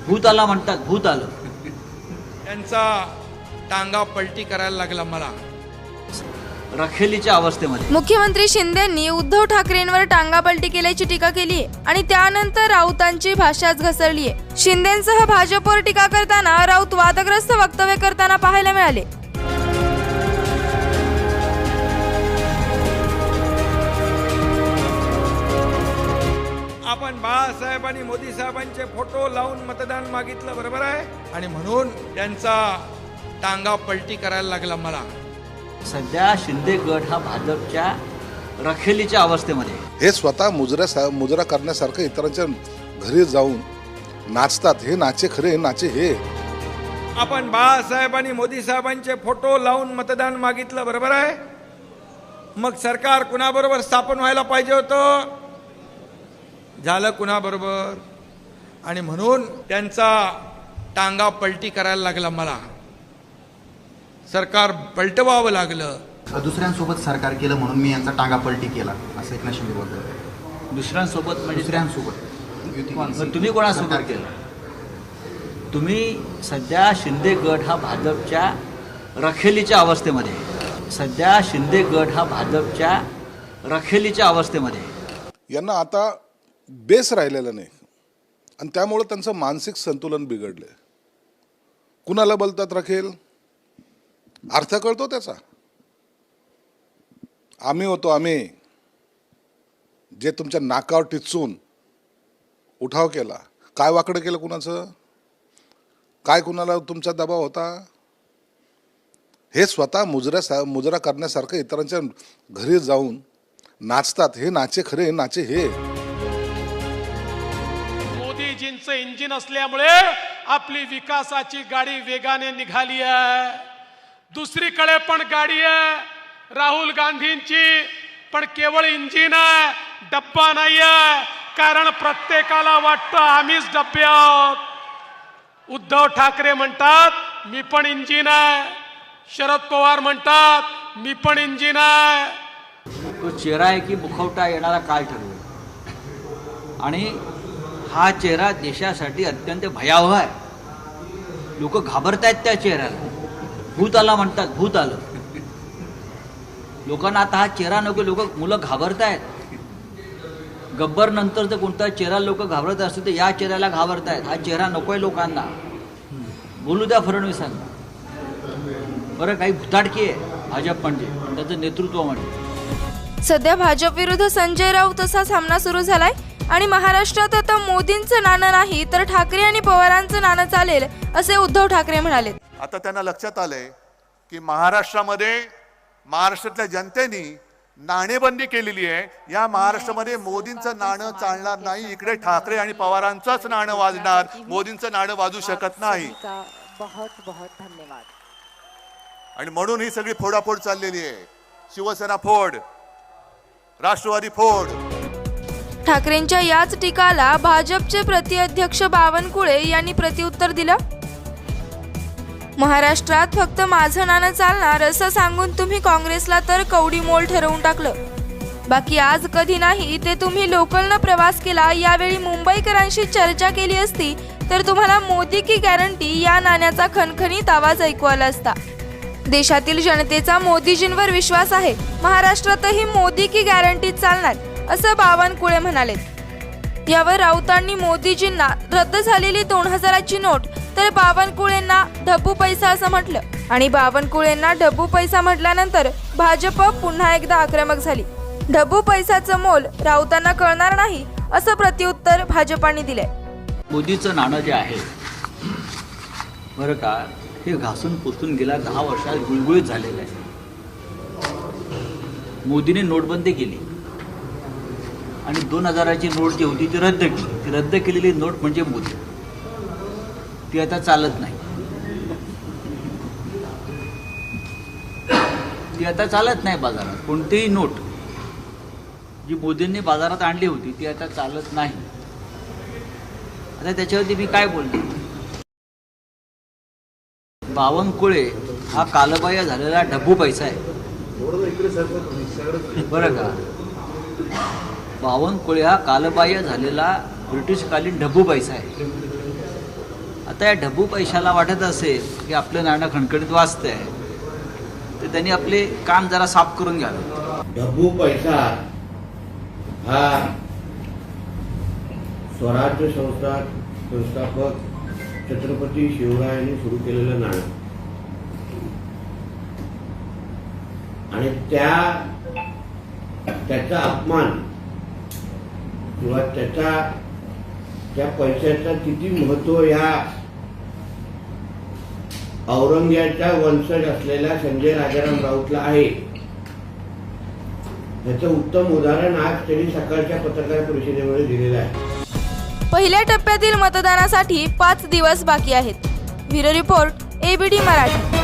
भूत आला म्हणतात, भूत आलं. त्यांचा टांगा पलटी करायला लागला मला. रखेलीच्या अवस्थेमध्ये मुख्यमंत्री शिंदेंनी उद्धव ठाकरेंवर टांगापलटी केल्याची टीका केली आहे आणि त्यानंतर राऊतांची भाषाच घसरली आहे. शिंदेंसह भाजपवर टीका करताना राऊत वादग्रस्त वक्तव्य करताना पाहायला मिळाले. आपण बाळासाहेब आणि मोदी साहेबांचे फोटो लावून मतदान मागितलं, बरोबर आहे, आणि म्हणून त्यांचा टांगा पलटी करायला लागला मला. सध्या शिंदे गट हा भाजपच्या रखेलीच्या अवस्थेमध्ये. हे स्वतः मुजरा करण्यासारखं इतरांच्या घरी जाऊन नाचतात. हे नाचे खरे, हे नाचे हे. आपण बाळासाहेब आणि मोदी साहेबांचे फोटो लावून मतदान मागितलं, बरोबर आहे, मग सरकार कुणाबरोबर स्थापन व्हायला पाहिजे होतं, झालं कुणाबरोबर, आणि म्हणून त्यांचा टांगा पलटी करायला लागला मला. सरकार पलटवावं लागलं. दुसऱ्यांसोबत सरकार केलं म्हणून मी यांचा टांगा पलटी केला असं एकनाथ शिंदे बोलतात. दुसऱ्यांसोबत म्हणजे दुसऱ्यांसोबत तुम्ही कोणासोबत केलं? तुम्ही सध्या शिंदे गट हा भाजपच्या रखेलीच्या अवस्थेमध्ये. सध्या शिंदे गट हा भाजपच्या रखेलीच्या अवस्थेमध्ये. यांना आता बेस राहिलेला नाही आणि त्यामुळे त्यांचं मानसिक संतुलन बिघडलंय. कुणाला बोलतात रखेल? अर्थ कळतो त्याचा? आम्ही होतो आम्ही, जे तुमच्या नाकावर टिचून उठाव केला. काय वाकडं केलं कुणाचं? काय कुणाला तुमचा दबाव होता? हे स्वतः मुजरा करण्यासारखं इतरांच्या घरी जाऊन नाचतात. हे नाचे खरे, हे नाचे हे. मोदीजींचं इंजिन असल्यामुळे आपली विकासाची गाडी वेगाने निघाली आहे. दुसरीकडे पण गाडी आहे राहुल गांधींची, पण केवळ इंजिन आहे, डब्बा नाही आहे. कारण प्रत्येकाला वाटतं आम्हीच डब्बे आहोत. उद्धव ठाकरे म्हणतात मी पण इंजिन आहे, शरद पवार म्हणतात मी पण इंजिन आहे. तो चेहरा आहे की मुखवटा येणारा काळ ठरवेल. आणि हा चेहरा देशासाठी अत्यंत भयावह आहे. लोक घाबरतायत त्या चेहऱ्याला. भूत आला म्हणतात, भूत आलं. लोकांना आता हा चेहरा नको. मुलं घाबरतायत. गब्बर नंतर जर कोणता चेहरा लोक घाबरत असतील तर या चेहऱ्याला घाबरतायत. हा चेहरा नकोय लोकांना. बोलू द्या फडणवीसांना. बरं, काही भुताटकी आहे भाजप म्हणजे, त्याचं नेतृत्व म्हणजे. सध्या भाजप विरुद्ध संजय राऊत असा सामना सुरू झालाय आणि महाराष्ट्रात आता मोदींचं नाणं नाही तर ठाकरे आणि पवारांचं नाणं चालेल असे उद्धव ठाकरे म्हणाले. आता त्यांना लक्षात आलंय की महाराष्ट्रातल्या जनतेने नाणेबंदी केलेली आहे. या महाराष्ट्रामध्ये मोदींचं नाणं चालणार नाही. इकडे ठाकरे आणि पवारांचंच नाणं वाजणार. मोदींचं नाणं वाजू शकत नाही. बहुत बहुत धन्यवाद. आणि म्हणून ही सगळी फोडाफोड चाललेली आहे. शिवसेना फोड, राष्ट्रवादी फोड. ठाकरेंच्या याच टीकाला भाजपचे प्रतिअध्यक्ष बावनकुळे यांनी प्रत्युत्तर दिलं. महाराष्ट्रात फक्त माझं नाणं चालणार असं सांगून तुम्ही काँग्रेसला तर कवडी मोल ठरवून टाकलं. बाकी आज कधी नाही ते तुम्ही लोकलनं प्रवास केला, यावेळी मुंबईकरांशी चर्चा केली असती तर तुम्हाला मोदी की गॅरंटी या नाण्याचा खणखणीत आवाज ऐकू आला असता. देशातील जनतेचा मोदीजींवर विश्वास आहे. महाराष्ट्रातही मोदी की गॅरंटी चालणार असं बावनकुळे म्हणाले. यावर राऊतांनी मोदीजींना रद्द झालेली 2000ची नोट तर बावनकुळेंना ढब्बू पैसा असं म्हटलं. आणि बावनकुळेंना ढब्बू पैसा म्हटल्यानंतर भाजप पुन्हा एकदा आक्रमक झाली. ढब्बू पैसाचं मोल राऊतांना कळणार नाही असं प्रत्युत्तर भाजपाने दिलंय. मोदीचं नाणं जे आहे बरं का, हे घासून पुसून गेल्या 10 वर्षात गुळगुळीत झालेलं आहे. मोदीने नोटबंदी केली आणि 2000ची नोट जी होती ती रद्द केली. ती रद्द केलेली नोट म्हणजे मोदी. ती आता चालत नाही. ती आता चालत नाही बाजारात. कोणतीही नोट जी मोदींनी बाजारात आणली होती ती आता चालत नाही. आता त्याच्यावरती मी काय बोलतो? बावनकुळे हा कालबाह्य झालेला ढब्बू पैसा आहे बरं का. बावनकुळे हा कालबाह्य झालेला ब्रिटिशकालीन ढब्बू पैसा आहे. आता या ढबू पैशाला वाटत असेल की आपलं नाणं खणखणीत वाजतंय, तर त्यांनी आपले कान जरा साफ करून घ्यावे. ढबू पैसा हा स्वराज्य संस्थापक छत्रपती शिवरायांनी सुरू केलेलं नाणं आणि त्याचा अपमान किंवा त्या पैशाचं किती महत्व या औरंग्याच्या वंशज असलेल्या संजय राजाराम राऊतला आहे, याचं उत्तम उदाहरण आज त्यांनी सकाळच्या पत्रकार परिषदेमध्ये दिलेलं आहे. पहिल्या टप्प्यातील मतदानासाठी 5 दिवस बाकी आहेत. Bureau report, ABD Marathi.